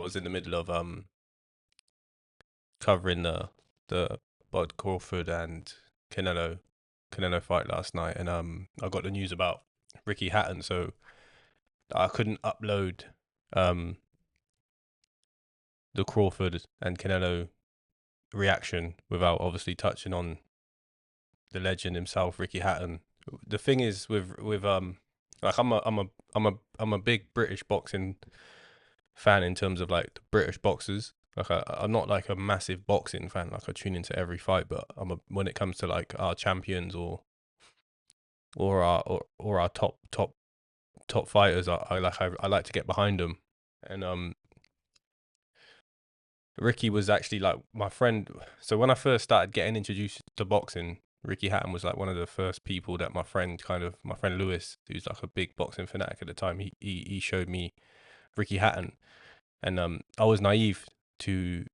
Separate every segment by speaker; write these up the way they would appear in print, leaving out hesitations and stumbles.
Speaker 1: was in the middle of covering the Bud Crawford and Canelo fight last night, and I got the news about Ricky Hatton, so I couldn't upload um the Crawford and Canelo reaction without obviously touching on the legend himself, Ricky Hatton. The thing is with like I'm a big British boxing fan in terms of like the British boxers. Like I'm not like a massive boxing fan. Like I tune into every fight, but when it comes to like our champions or our top fighters, I like to get behind them. And Ricky was actually like my friend. So when I first started getting introduced to boxing, Ricky Hatton was like one of the first people that my friend Lewis, who's like a big boxing fanatic at the time, he showed me Ricky Hatton. And I was naive to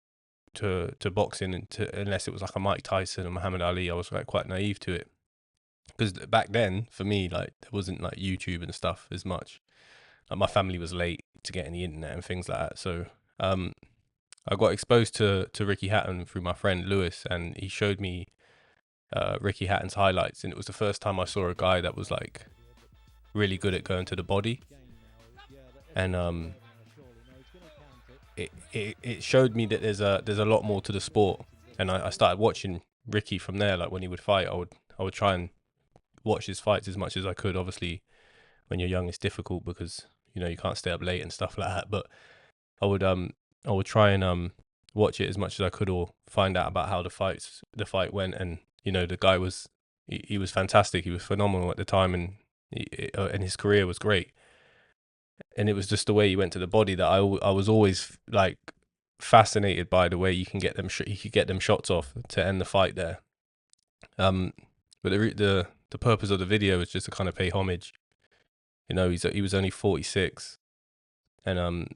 Speaker 1: boxing, unless it was like a Mike Tyson or Muhammad Ali. I was like quite naive to it, because back then for me, like, there wasn't like YouTube and stuff as much. Like my family was late to getting the internet and things like that. So I got exposed to Ricky Hatton through my friend Lewis, and he showed me Ricky Hatton's highlights, and it was the first time I saw a guy that was like really good at going to the body. And it showed me that there's a lot more to the sport, and I started watching Ricky from there. Like when he would fight, I would try and watch his fights as much as I could. Obviously, when you're young, it's difficult because you can't stay up late and stuff like that. But I would try and watch it as much as I could, or find out about how the fight went. And the guy was he was fantastic. He was phenomenal at the time, and his career was great. And it was just the way he went to the body that I was always like fascinated by, the way you can get them shots off to end the fight there. But the purpose of the video is just to kind of pay homage. He was only 46, and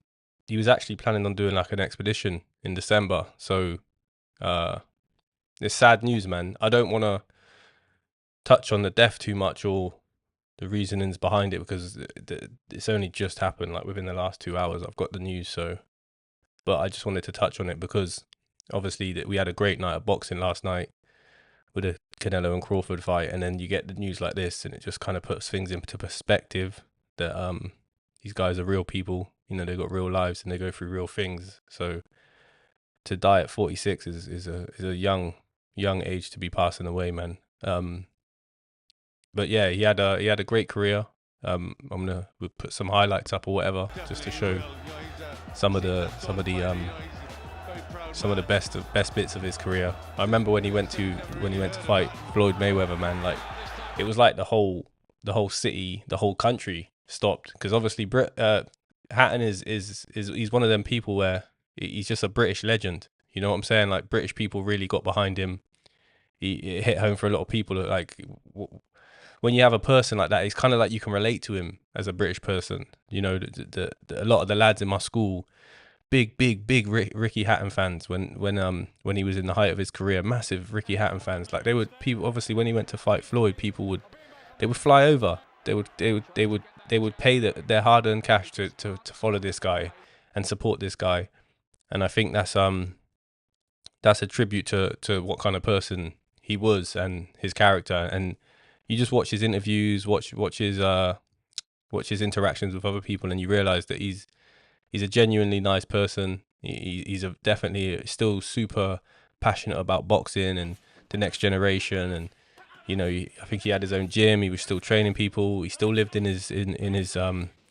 Speaker 1: he was actually planning on doing like an expedition in December. So it's sad news, man. I don't want to touch on the death too much or the reasonings behind it, because it's only just happened, like within the last 2 hours I've got the news. So but I just wanted to touch on it because obviously that we had a great night of boxing last night with a Canelo and Crawford fight, and then you get the news like this, and it just kind of puts things into perspective that these guys are real people. They've got real lives and they go through real things. So to die at 46 is a young age to be passing away, man. But yeah, he had a great career. We'll put some highlights up or whatever, just to show some of the best bits of his career. I remember when he went to fight Floyd Mayweather, man. Like, it was like the whole city, the whole country stopped, because obviously Hatton is he's one of them people where he's just a British legend. You know what I'm saying? Like, British people really got behind him. It hit home for a lot of people. Like, when you have a person like that, it's kind of like you can relate to him as a British person. A lot of the lads in my school, big Ricky Hatton fans. When he was in the height of his career, massive Ricky Hatton fans. Like, people obviously, when he went to fight Floyd, people would fly over. They would pay their hard-earned cash to follow this guy and support this guy. And I think that's a tribute to what kind of person he was and his character. And you just watch his interviews, watch his interactions with other people, and you realize that he's a genuinely nice person. He's definitely still super passionate about boxing and the next generation. And I think he had his own gym. He was still training people. He still lived in his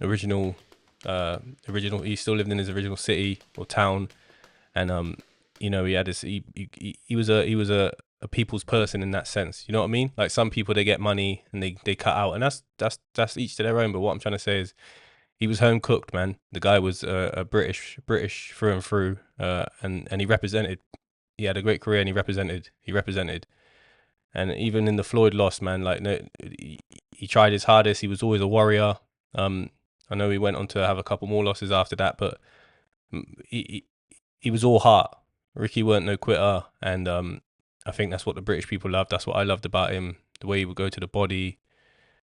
Speaker 1: original. He still lived in his original city or town. And he had his. He was a people's person in that sense. You know what I mean? Like, some people, they get money and they cut out, and that's each to their own. But what I'm trying to say is, he was home cooked, man. The guy was a British through and through, and he represented. He had a great career, and he represented. And even in the Floyd loss, man, like, no, he tried his hardest. He was always a warrior. I know he went on to have a couple more losses after that, but he was all heart. Ricky weren't no quitter, and I think that's what the British people loved. That's what I loved about him. The way he would go to the body,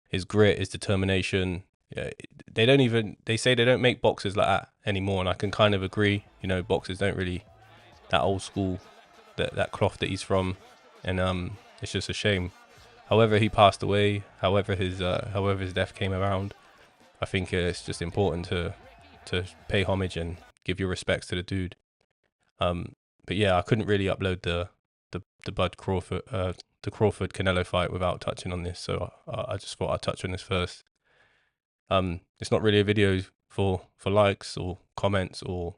Speaker 1: his grit, his determination. yeah, they say they don't make boxes like that anymore, and I can kind of agree. You know, boxes don't really, that old school, that cloth that he's from, and it's just a shame. However he passed away, however his death came around, I think it's just important to pay homage and give your respects to the dude. Um, but yeah, I couldn't really upload the Bud Crawford the Crawford Canelo fight without touching on this, so I just thought I'd touch on this first. It's not really a video for likes or comments or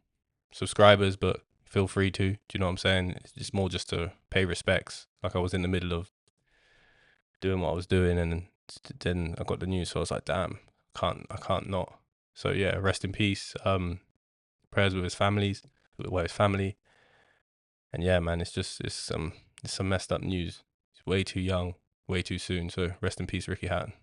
Speaker 1: subscribers, but feel free to. Do you know what I'm saying? It's just more just to pay respects. Like I was in the middle of doing what I was doing, and then I got the news, so I was like, damn, I can't not. So yeah, rest in peace. Prayers with his families, his family, and yeah, man, it's some messed up news. He's way too young, way too soon. So rest in peace, Ricky Hatton.